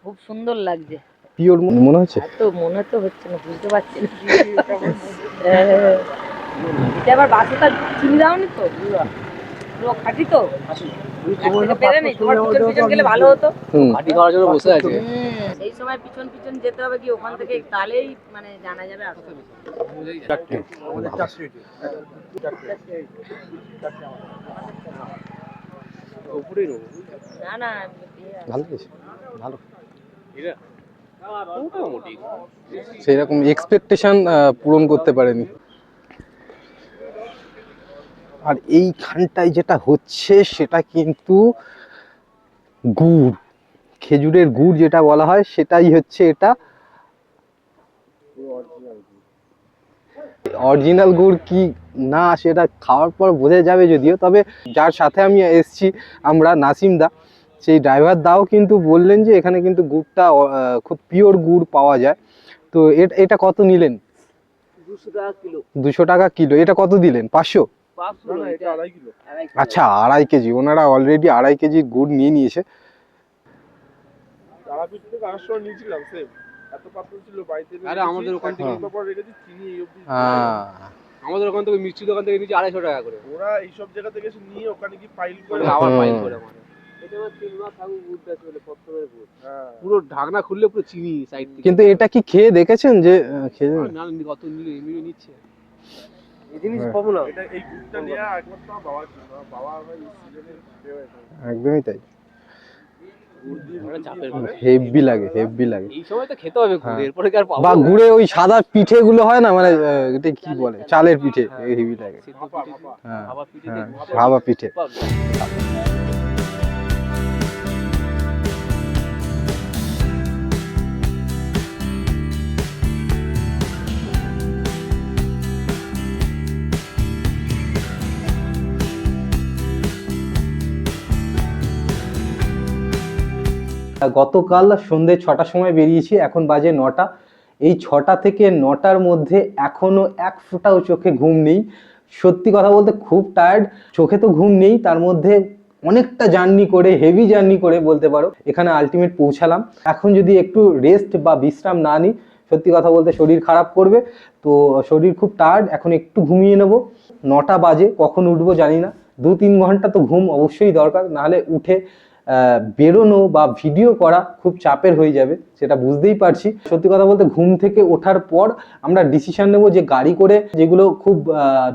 B: খুব সুন্দর লাগছে।
A: পিওর মনে হচ্ছে?
B: তো মনে তো হচ্ছে না, বুঝতে পারছি না। এটা আবার বাসুটা চিনি দাওনি তো? পুরো খাঁটি তো? গেলে ভালো হতো।
C: খাঁটি খাওয়ার জন্য বসে আছে।
B: সেই সময় পিছন পিছন যেতে হবে, কি ওখান থেকে তাহলেই মানে জানা যাবে আসলে। না না
A: ভালো হয়েছে, ভালো। সেরকম এক্সপেকটেশন পূরণ করতে পারেনি। আর এইখানটায় যেটা হচ্ছে সেটা কিন্তু গুড়, খেজুরের গুড় যেটা বলা হয় সেটাই হচ্ছে এটা। অরিজিনাল গুড় কি না সেটা খাওয়ার পর বোঝা যাবে যদিও। তবে যার সাথে আমি এসছি আমরা, নাসিম দা, সেই ড্রাইভার দাও কিন্তু বললেন যে এখানে কিন্তু গুড়টা খুব পিওর গুড় পাওয়া যায়। তো এটা কত নিলেন?
C: 200 টাকা কিলো।
A: 200 টাকা কিলো। এটা কত দিলেন? 500? আচ্ছা, 2.5 কেজি। ওনারা অলরেডি 2.5 কেজি গুড় নিয়ে নিয়েছে।
C: আমাদের ওখান থেকে আমাদের ওখান থেকে মিষ্টি দোকান থেকে নিচে 250 টাকা করে।
H: ওরা এইসব জায়গা থেকে নিয়ে ওখানে কি পাইল করে
C: আবার পাইল করে মানে। এটা 3 মাস আগে গুড় আছে বলে প্রথমের গুড়। পুরো ঢাকনা খুললে পুরো চিনি সাইড থেকে।
A: কিন্তু এটা কি খেয়ে দেখেছেন যে খেয়ে
C: না কত নিলে এমনি নিচ্ছে। এই জিনিস পাবো না।
H: এটা এই গুড়টা নিয়ে একমাত্র বাবা ছিল, বাবা ভাই সিজনে দেওয়া।
A: একদমই তাই।
C: চাপের
A: হেভি লাগে, হেভি লাগে।
C: এই সময় তো খেতে হবে গুড়, এরপরে কি আর পাবো?
A: বা গুড়ে ওই সাদা পিঠে গুলো হয় না, মানে এটা কি বলে, চালের পিঠে, হেভি লাগে। হ্যাঁ, ভাপা পিঠে। গতকাল সন্ধ্যে 6টার সময় বেরিয়েছি, এখন বাজে 9টা। এই 6টা থেকে 9টার মধ্যে এখনো এক ফোঁটাও চোখে ঘুম নেই। সত্যি কথা বলতে খুব টায়ার্ড, চোখে তো ঘুম নেই, তার মধ্যে অনেকটা জার্নি করে, হেভি জার্নি করে বলতে পারো এখানে আলটিমেট পৌঁছালাম। এখন যদি একটু রেস্ট বা বিশ্রাম না নিই, সত্যি কথা বলতে শরীর খারাপ করবে। তো শরীর খুব টায়ার্ড, এখন একটু ঘুমিয়ে নেব। 9টা বাজে, কখন উঠবো জানি না। 2-3 ঘন্টা তো ঘুম অবশ্যই দরকার, নাহলে উঠে বেরোনো বা ভিডিও করা খুব চাপের হয়ে যাবে, সেটা বুঝতেই পারছি। সত্যি কথা বলতে ঘুম থেকে ওঠার পর আমরা ডিসিশন নেব যে গাড়ি করে, যেগুলো খুব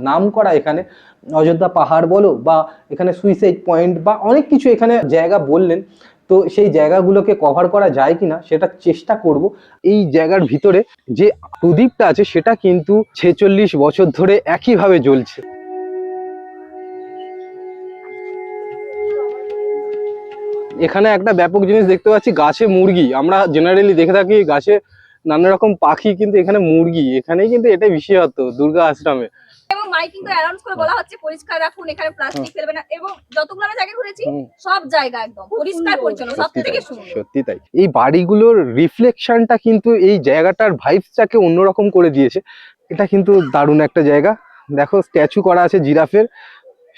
A: নাম করা এখানে, অযোধ্যা পাহাড় বলো বা এখানে সুইসাইড পয়েন্ট বা অনেক কিছু এখানে জায়গা বললেন, তো সেই জায়গাগুলোকে কভার করা যায় কিনা সেটা চেষ্টা করব। এই জায়গার ভিতরে যে প্রদীপটা আছে সেটা কিন্তু 46 বছর ধরে একইভাবে জ্বলছে। এখানে একটা ব্যাপক জিনিস দেখতে পাচ্ছি, গাছে মুরগি। আমরা জেনারেলি দেখে থাকি গাছে নানা রকম পাখি, কিন্তু এখানে মুরগি। এখানেই কিন্তু এটা বিশেষত্ব দুর্গা আশ্রমে।
F: এবং মাইকিং তো অ্যানাউন্স করে বলা হচ্ছে পরিষ্কার রাখুন, এখানে প্লাস্টিক ফেলবে না। এবং যতগুলো আমরা জায়গা ঘুরেছি সব জায়গা একদম পরিষ্কার পরিচ্ছন্ন, সব থেকে সুন্দর।
A: সত্যি তাই, এই বাড়িগুলোর রিফ্লেকশনটা কিন্তু এই জায়গাটার ভাইবসটাকে অন্যরকম করে দিয়েছে। এটা কিন্তু দারুণ একটা জায়গা। দেখো স্ট্যাচু করা আছে জিরাফের,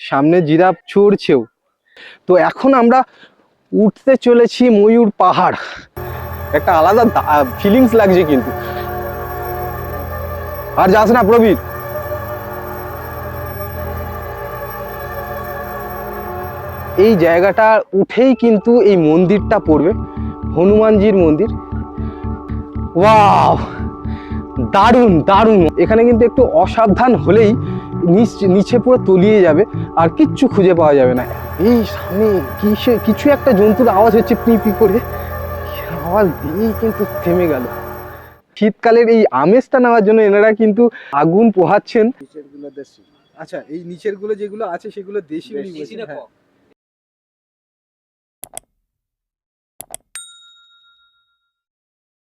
A: সামনে জিরাফ চড়ছেও। তো এখন আমরা উঠতে চলেছি ময়ূর পাহাড়। একটা আলাদা ফিলিংস লাগছে কিন্তু। আর যাস না প্রবীর। এই জায়গাটা উঠেই কিন্তু এই মন্দিরটা পড়বে, হনুমানজির মন্দির। ওয়াও, দারুণ দারুণ। এখানে কিন্তু একটু অসাবধান হলেই নিচে পুরো তলিয়ে যাবে, আর কিচ্ছু খুঁজে পাওয়া যাবে না। এই সামনে কিছু একটা জন্তুর আওয়াজ হচ্ছে, পি পি করে আওয়াজ দিয়েই কিন্তু থেমে গেল। শীতকালের এই আমেজটা নেওয়ার জন্য এনারা কিন্তু আগুন পোহাচ্ছেন। আচ্ছা, এই নিচের গুলো যেগুলো আছে সেগুলো দেশি।